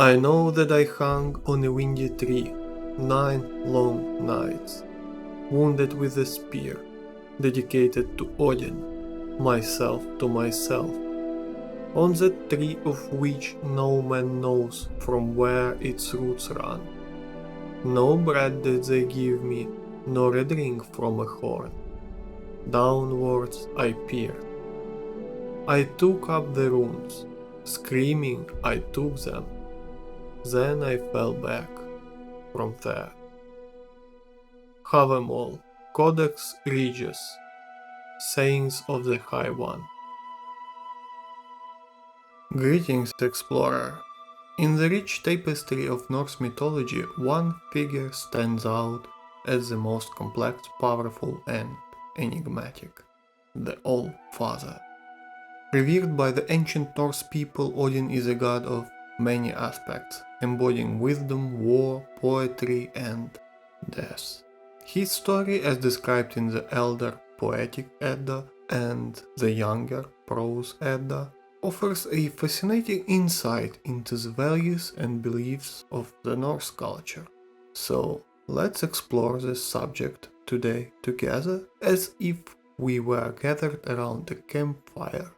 I know that I hung on a windy tree 9 long nights, wounded with a spear, dedicated to Odin, myself to myself, on that tree of which no man knows from where its roots run. No bread did they give me, nor a drink from a horn. Downwards I peered. I took up the runes, screaming I took them. Then I fell back from there. Have 'em all, Codex Regius, Sayings of the High One. Greetings, explorer. In the rich tapestry of Norse mythology, one figure stands out as the most complex, powerful, and enigmatic: the All-Father. Revered by the ancient Norse people, Odin is a god of many aspects, embodying wisdom, war, poetry, and death. His story, as described in the Elder Poetic Edda and the Younger Prose Edda, offers a fascinating insight into the values and beliefs of the Norse culture. So, let's explore this subject today together as if we were gathered around a campfire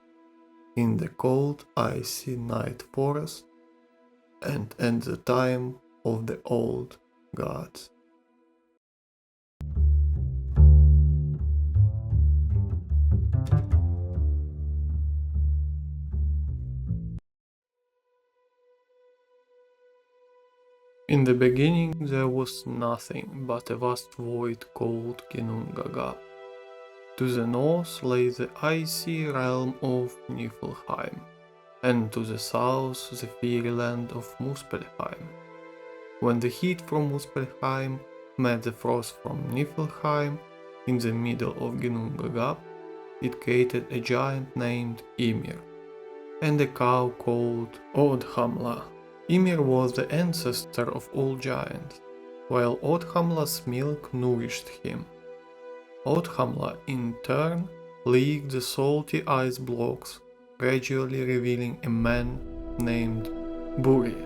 in the cold, icy night forest and at the time of the old gods. In the beginning there was nothing but a vast void called Ginnungagap. To the north lay the icy realm of Niflheim, and to the south the fairy land of Muspelheim. When the heat from Muspelheim met the frost from Niflheim in the middle of Ginnungagap, it created a giant named Ymir, and a cow called Odhamla. Ymir was the ancestor of all giants, while Odhamla's milk nourished him. Odhamla in turn licked the salty ice blocks, gradually revealing a man named Buri.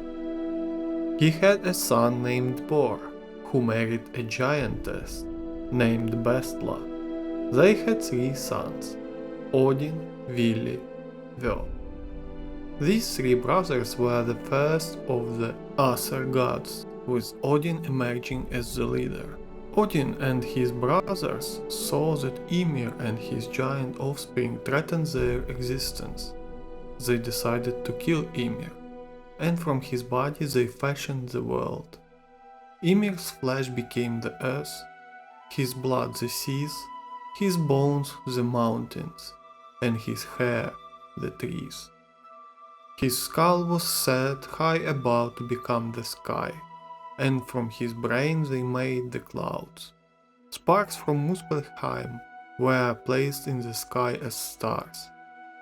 He had a son named Bor, who married a giantess named Bestla. They had 3 sons: Odin, Vili, Vo. These 3 brothers were the first of the Aesir gods, with Odin emerging as the leader. Odin and his brothers saw that Ymir and his giant offspring threatened their existence. They decided to kill Ymir, and from his body they fashioned the world. Ymir's flesh became the earth, his blood the seas, his bones the mountains, and his hair the trees. His skull was set high above to become the sky, and from his brain they made the clouds. Sparks from Muspelheim were placed in the sky as stars.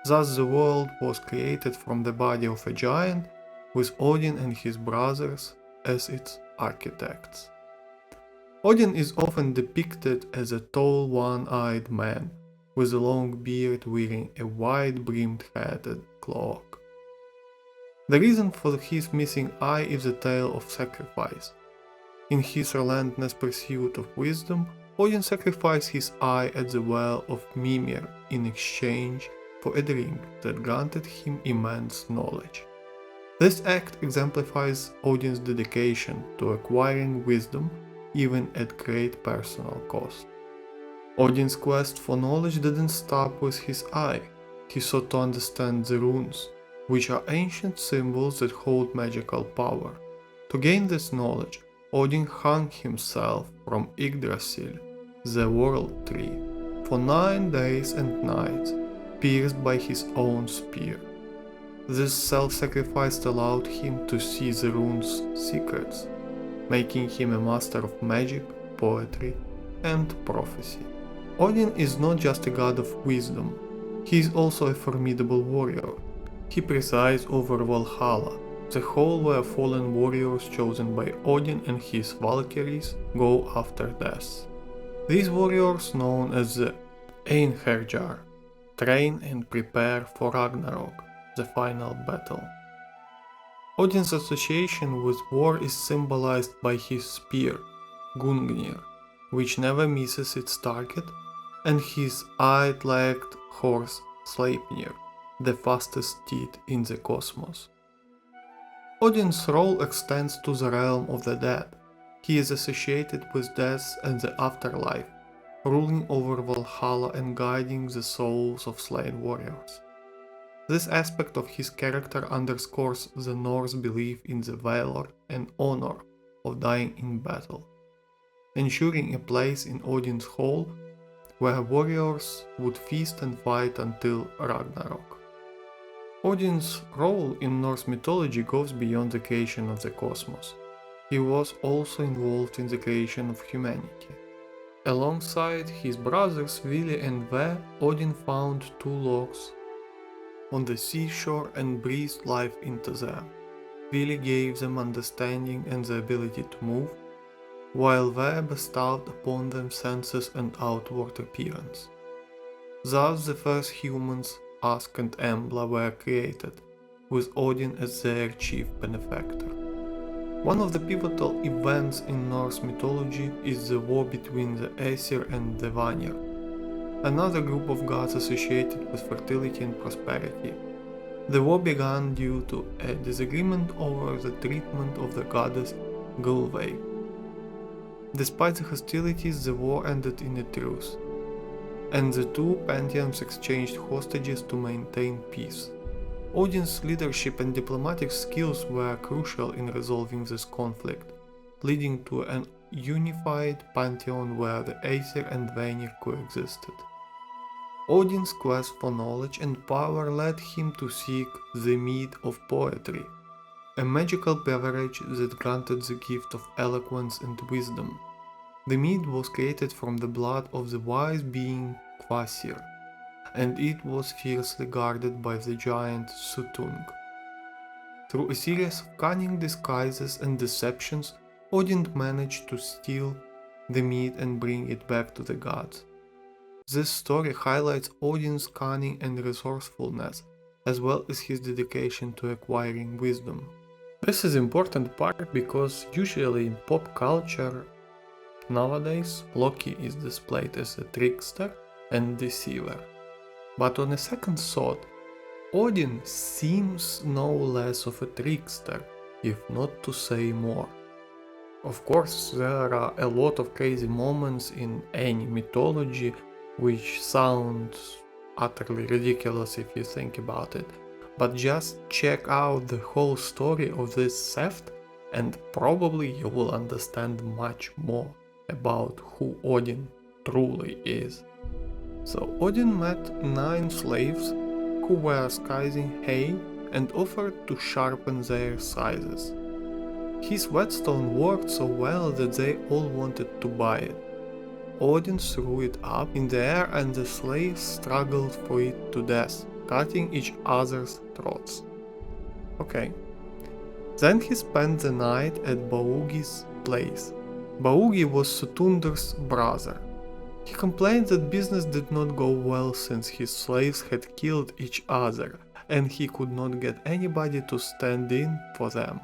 Thus the world was created from the body of a giant, with Odin and his brothers as its architects. Odin is often depicted as a tall, one-eyed man, with a long beard wearing a wide-brimmed hatted cloak. The reason for his missing eye is a tale of sacrifice. In his relentless pursuit of wisdom, Odin sacrificed his eye at the well of Mimir in exchange for a drink that granted him immense knowledge. This act exemplifies Odin's dedication to acquiring wisdom even at great personal cost. Odin's quest for knowledge didn't stop with his eye. He sought to understand the runes, which are ancient symbols that hold magical power. To gain this knowledge, Odin hung himself from Yggdrasil, the world tree, for 9 days and nights, pierced by his own spear. This self-sacrifice allowed him to see the runes' secrets, making him a master of magic, poetry, and prophecy. Odin is not just a god of wisdom, he is also a formidable warrior. He presides over Valhalla, the hall where fallen warriors chosen by Odin and his Valkyries go after death. These warriors, known as the Einherjar, train and prepare for Ragnarok, the final battle. Odin's association with war is symbolized by his spear, Gungnir, which never misses its target, and his eight-legged horse, Sleipnir, the fastest steed in the cosmos. Odin's role extends to the realm of the dead. He is associated with death and the afterlife, ruling over Valhalla and guiding the souls of slain warriors. This aspect of his character underscores the Norse belief in the valor and honor of dying in battle, ensuring a place in Odin's Hall where warriors would feast and fight until Ragnarok. Odin's role in Norse mythology goes beyond the creation of the cosmos. He was also involved in the creation of humanity. Alongside his brothers Vili and Ve, Odin found two logs on the seashore and breathed life into them. Vili gave them understanding and the ability to move, while Ve bestowed upon them senses and outward appearance. Thus the first humans, Ask and Embla, were created, with Odin as their chief benefactor. One of the pivotal events in Norse mythology is the war between the Aesir and the Vanir, another group of gods associated with fertility and prosperity. The war began due to a disagreement over the treatment of the goddess Gulveig. Despite the hostilities, the war ended in a truce, and the two pantheons exchanged hostages to maintain peace. Odin's leadership and diplomatic skills were crucial in resolving this conflict, leading to an unified pantheon where the Aesir and Vanir coexisted. Odin's quest for knowledge and power led him to seek the mead of poetry, a magical beverage that granted the gift of eloquence and wisdom. The mead was created from the blood of the wise being Kvasir, and it was fiercely guarded by the giant Sutung. Through a series of cunning disguises and deceptions, Odin managed to steal the mead and bring it back to the gods. This story highlights Odin's cunning and resourcefulness, as well as his dedication to acquiring wisdom. This is an important part because usually in pop culture nowadays Loki is displayed as a trickster and deceiver. But on a second thought, Odin seems no less of a trickster, if not to say more. Of course, there are a lot of crazy moments in any mythology which sounds utterly ridiculous if you think about it, but just check out the whole story of this theft and probably you will understand much more about who Odin truly is. So Odin met 9 slaves who were slicing hay and offered to sharpen their scythes. His whetstone worked so well that they all wanted to buy it. Odin threw it up in the air and the slaves struggled for it to death, cutting each other's throats. Okay. Then he spent the night at Baugi's place. Baugi was Sutundr's brother. He complained that business did not go well since his slaves had killed each other and he could not get anybody to stand in for them.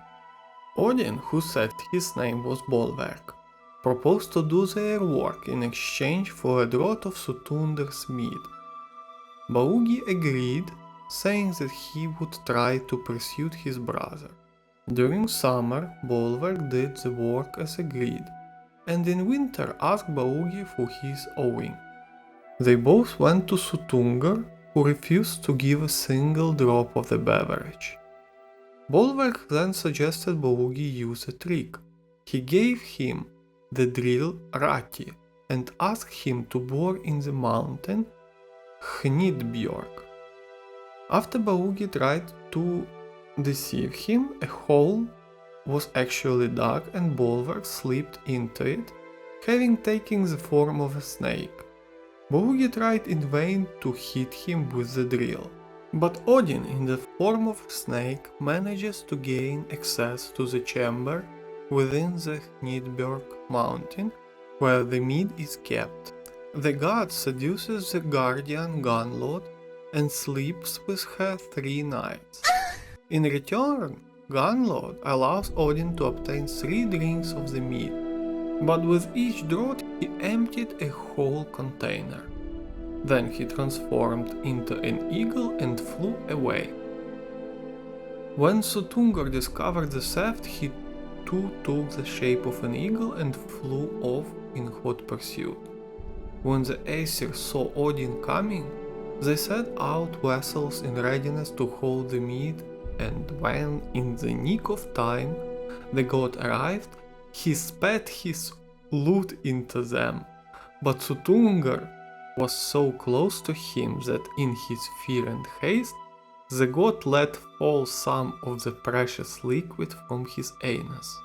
Odin, who said his name was Bolverk, proposed to do their work in exchange for a draught of Sutundr's mead. Baugi agreed, saying that he would try to pursue his brother. During summer, Bolverk did the work as agreed, and in winter asked Baugi for his owing. They both went to Sutungr, who refused to give a single drop of the beverage. Bolverk then suggested Baugi use a trick. He gave him the drill Rati and asked him to bore in the mountain Hnidbjörg. After Baugi tried to deceive him, a hole was actually dug and Bolverk slipped into it, having taken the form of a snake. Baugi tried in vain to hit him with the drill, but Odin in the form of a snake manages to gain access to the chamber within the Hnidbjörg mountain where the mead is kept. The god seduces the guardian Gunlod and sleeps with her 3 nights. In return, Gunlord allows Odin to obtain 3 drinks of the mead, but with each draught he emptied a whole container. Then he transformed into an eagle and flew away. When Suttungr discovered the theft, he too took the shape of an eagle and flew off in hot pursuit. When the Aesir saw Odin coming, they set out vessels in readiness to hold the mead, and when, in the nick of time, the god arrived, he spat his loot into them. But Suttungr was so close to him that in his fear and haste, the god let fall some of the precious liquid from his anus.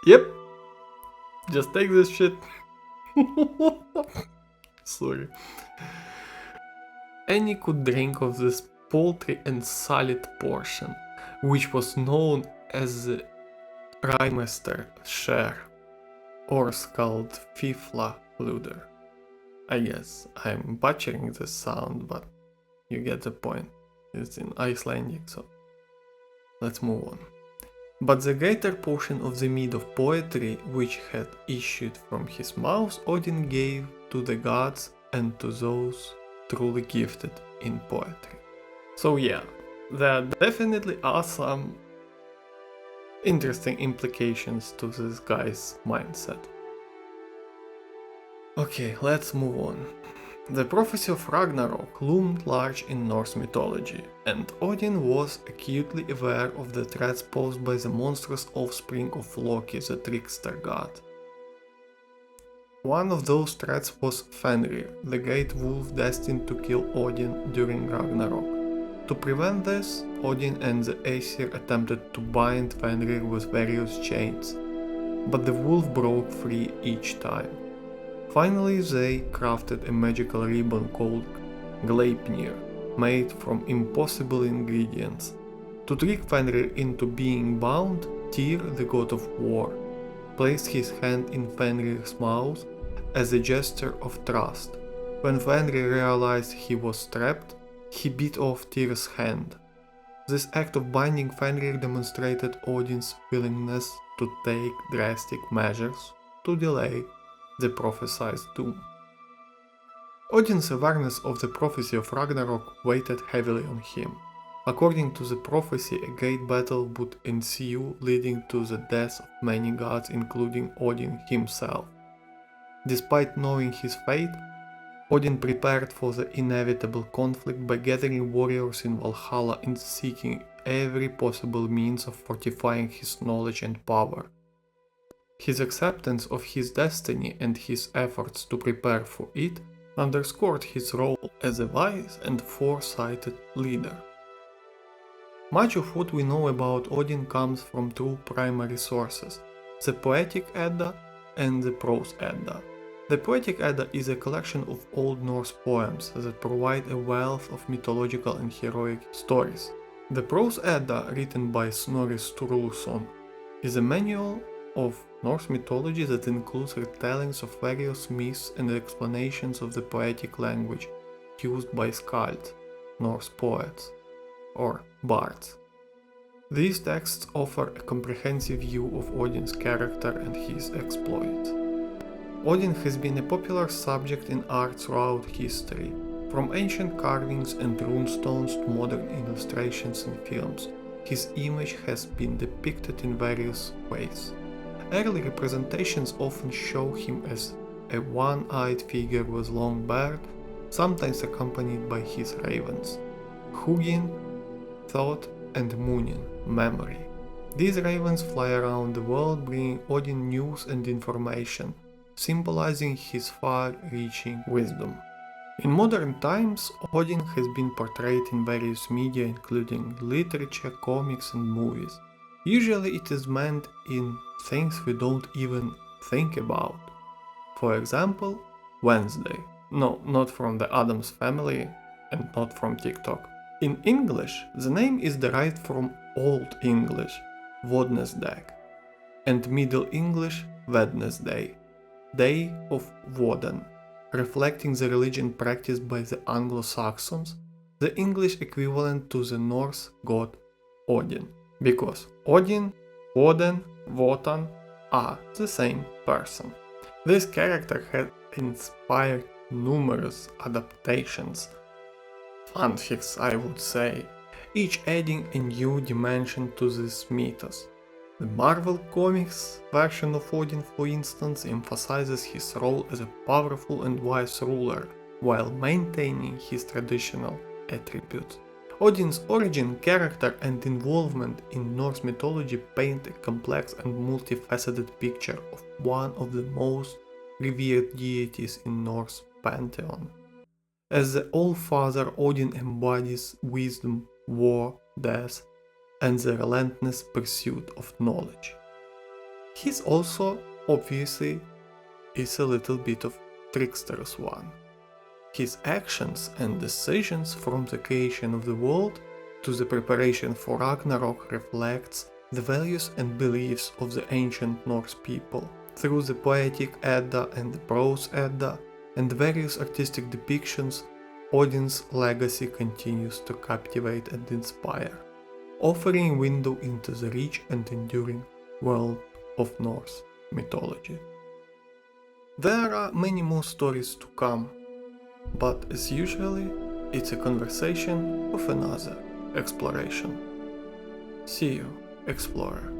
Yep, just take this shit. Sorry. Any could drink of this paltry and solid portion, which was known as the Rhymester share, or called Fifla Luder. I guess I'm butchering the sound, but you get the point. It's in Icelandic, so let's move on. But the greater portion of the mead of poetry which had issued from his mouth Odin gave to the gods and to those truly gifted in poetry. So yeah, there definitely are some interesting implications to this guy's mindset. Okay, let's move on. The prophecy of Ragnarok loomed large in Norse mythology, and Odin was acutely aware of the threats posed by the monstrous offspring of Loki, the trickster god. One of those threats was Fenrir, the great wolf destined to kill Odin during Ragnarok. To prevent this, Odin and the Aesir attempted to bind Fenrir with various chains, but the wolf broke free each time. Finally, they crafted a magical ribbon called Gleipnir, made from impossible ingredients. To trick Fenrir into being bound, Tyr, the god of war, placed his hand in Fenrir's mouth as a gesture of trust. When Fenrir realized he was trapped, he bit off Tyr's hand. This act of binding Fenrir demonstrated Odin's willingness to take drastic measures to delay the prophesied doom. Odin's awareness of the prophecy of Ragnarok weighed heavily on him. According to the prophecy, a great battle would ensue, leading to the death of many gods, including Odin himself. Despite knowing his fate, Odin prepared for the inevitable conflict by gathering warriors in Valhalla and seeking every possible means of fortifying his knowledge and power. His acceptance of his destiny and his efforts to prepare for it underscored his role as a wise and foresighted leader. Much of what we know about Odin comes from two primary sources, the Poetic Edda and the Prose Edda. The Poetic Edda is a collection of Old Norse poems that provide a wealth of mythological and heroic stories. The Prose Edda, written by Snorri Sturluson, is a manual of Norse mythology that includes retellings of various myths and explanations of the poetic language used by skalds, Norse poets, or bards. These texts offer a comprehensive view of Odin's character and his exploits. Odin has been a popular subject in art throughout history, from ancient carvings and runestones to modern illustrations and films. His image has been depicted in various ways. Early representations often show him as a one-eyed figure with long beard, sometimes accompanied by his ravens, Hugin, Thought, and Munin, Memory. These ravens fly around the world bringing Odin news and information, symbolizing his far-reaching wisdom. In modern times, Odin has been portrayed in various media including literature, comics, and movies. Usually it is meant in things we don't even think about. For example, Wednesday. No, not from the Addams Family and not from TikTok. In English, the name is derived from Old English, Vodnesdag, and Middle English, Wednesday, Day of Woden, reflecting the religion practiced by the Anglo-Saxons, the English equivalent to the Norse god Odin, because Odin, Woden, Wotan are the same person. This character has inspired numerous adaptations, fanfics I would say, each adding a new dimension to this mythos. The Marvel Comics version of Odin, for instance, emphasizes his role as a powerful and wise ruler, while maintaining his traditional attributes. Odin's origin, character and involvement in Norse mythology paint a complex and multifaceted picture of one of the most revered deities in Norse pantheon. As the All-Father, Odin embodies wisdom, war, death, and the relentless pursuit of knowledge. He's also, obviously, is a little bit of trickster's one. His actions and decisions from the creation of the world to the preparation for Ragnarok reflects the values and beliefs of the ancient Norse people. Through the poetic Edda and the prose Edda and various artistic depictions, Odin's legacy continues to captivate and inspire, offering a window into the rich and enduring world of Norse mythology. There are many more stories to come, but as usually, it's a conversation of another exploration. See you, explorer.